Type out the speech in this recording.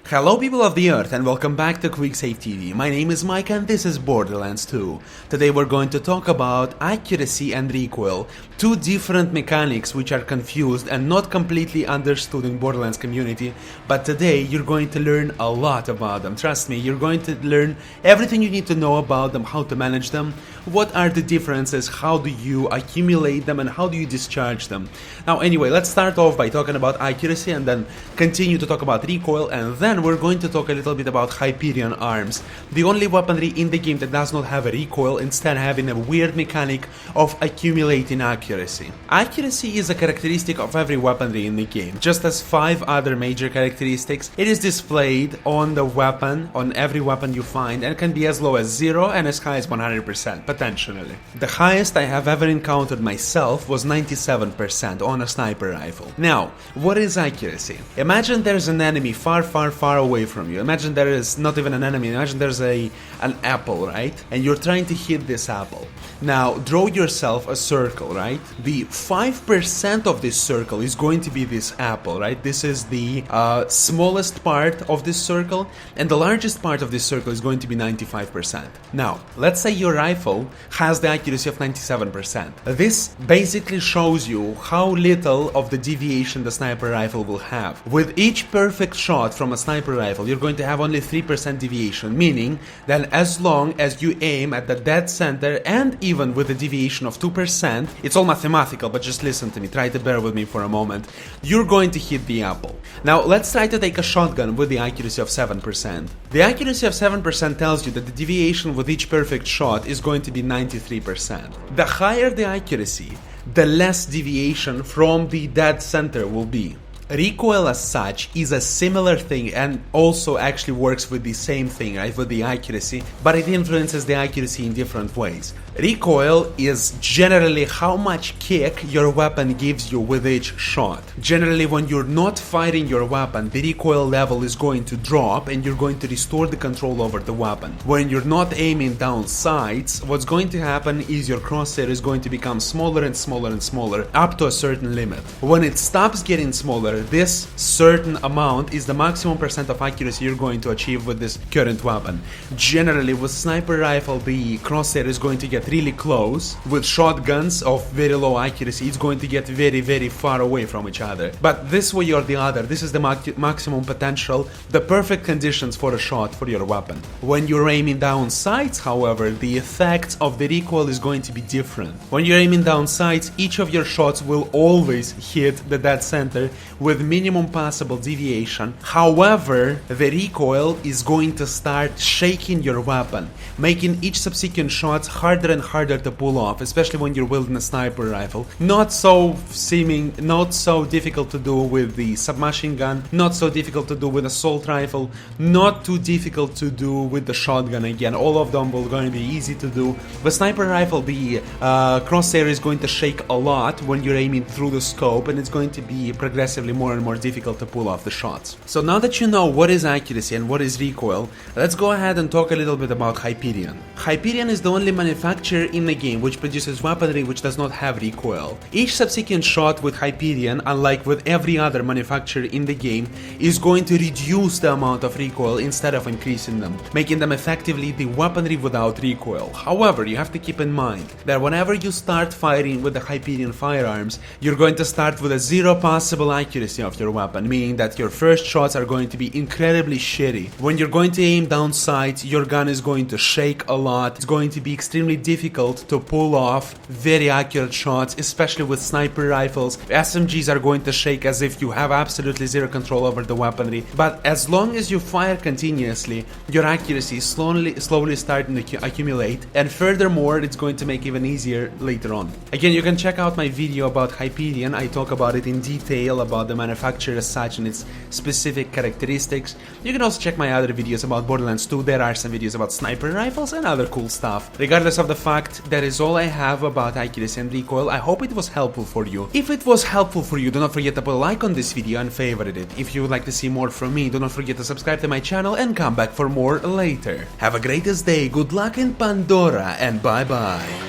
Hello people of the earth and welcome back to QuickSaveTV. My name is Mike and this is Borderlands 2. Today we're going to talk about accuracy and recoil, two different mechanics which are confused and not completely understood in Borderlands community, but today you're going to learn a lot about them. Trust me, you're going to learn everything you need to know about them, how to manage them, what are the differences, how do you accumulate them and how do you discharge them. Now anyway, let's start off by talking about accuracy and then continue to talk about recoil, and then we're going to talk a little bit about Hyperion arms, the only weaponry in the game that does not have a recoil, instead having a weird mechanic of accumulating accuracy. Accuracy is a characteristic of every weaponry in the game. Just as 5 other major characteristics, it is displayed on the weapon, on every weapon you find, and can be as low as 0 and as high as 100%, potentially. The highest I have ever encountered myself was 97% on a sniper rifle. Now, what is accuracy? Imagine there's an enemy far away from you. Imagine there is not even an enemy. Imagine there's an apple, right? And you're trying to hit this apple. Now, draw yourself a circle, right? The 5% of this circle is going to be this apple, right? This is the smallest part of this circle, and the largest part of this circle is going to be 95%. Now, let's say your rifle has the accuracy of 97%. This basically shows you how little of the deviation the sniper rifle will have. With each perfect shot from a sniper rifle, you're going to have only 3% deviation, meaning that as long as you aim at the dead center, and even with a deviation of 2%, it's all mathematical, but just listen to me, try to bear with me for a moment, you're going to hit the apple. Now, let's try to take a shotgun with the accuracy of 7%. The accuracy of 7% tells you that the deviation with each perfect shot is going to be 93%. The higher the accuracy, the less deviation from the dead center will be. Recoil as such is a similar thing and also actually works with the same thing, right, with the accuracy, but it influences the accuracy in different ways. Recoil is generally how much kick your weapon gives you with each shot. Generally, when you're not firing your weapon, the recoil level is going to drop and you're going to restore the control over the weapon. When you're not aiming down sights, what's going to happen is your crosshair is going to become smaller and smaller and smaller up to a certain limit. When it stops getting smaller, this certain amount is the maximum percent of accuracy you're going to achieve with this current weapon. Generally, with sniper rifle, the crosshair is going to get really close. With shotguns of very low accuracy, it's going to get very far away from each other. But this way or the other, this is the maximum potential, the perfect conditions for a shot for your weapon. When you're aiming down sights, however, the effect of the recoil is going to be different. When you're aiming down sights, each of your shots will always hit the dead center with minimum possible deviation. However, the recoil is going to start shaking your weapon, making each subsequent shot harder and harder to pull off, especially when you're wielding a sniper rifle. Not so difficult to do with the submachine gun, not so difficult to do with assault rifle, not too difficult to do with the shotgun. Again, all of them will going to be easy to do. With sniper rifle, the crosshair is going to shake a lot when you're aiming through the scope, and it's going to be progressively more and more difficult to pull off the shots. So now that you know what is accuracy and what is recoil, let's go ahead and talk a little bit about Hyperion. Hyperion is the only manufacturer in the game which produces weaponry which does not have recoil. Each subsequent shot with Hyperion, unlike with every other manufacturer in the game, is going to reduce the amount of recoil instead of increasing them, making them effectively the weaponry without recoil. However, you have to keep in mind that whenever you start firing with the Hyperion firearms, you're going to start with a 0 possible accuracy of your weapon, meaning that your first shots are going to be incredibly shitty. When you're going to aim down sights, your gun is going to shake a lot. It's going to be extremely difficult to pull off very accurate shots, especially with sniper rifles. SMGs are going to shake as if you have absolutely 0 control over the weaponry. But as long as you fire continuously, your accuracy is slowly starting to accumulate, and furthermore, it's going to make it even easier later on. Again, you can check out my video about Hyperion. I talk about it in detail about the manufacturer as such and its specific characteristics. You can also check my other videos about Borderlands 2. There are some videos about sniper rifles and other cool stuff. Regardless of the fact, that is all I have about accuracy and recoil. I hope it was helpful for you. If it was helpful for you, do not forget to put a like on this video and favorite it. If you would like to see more from me, do not forget to subscribe to my channel and come back for more later. Have a greatest day, good luck in Pandora, and bye bye.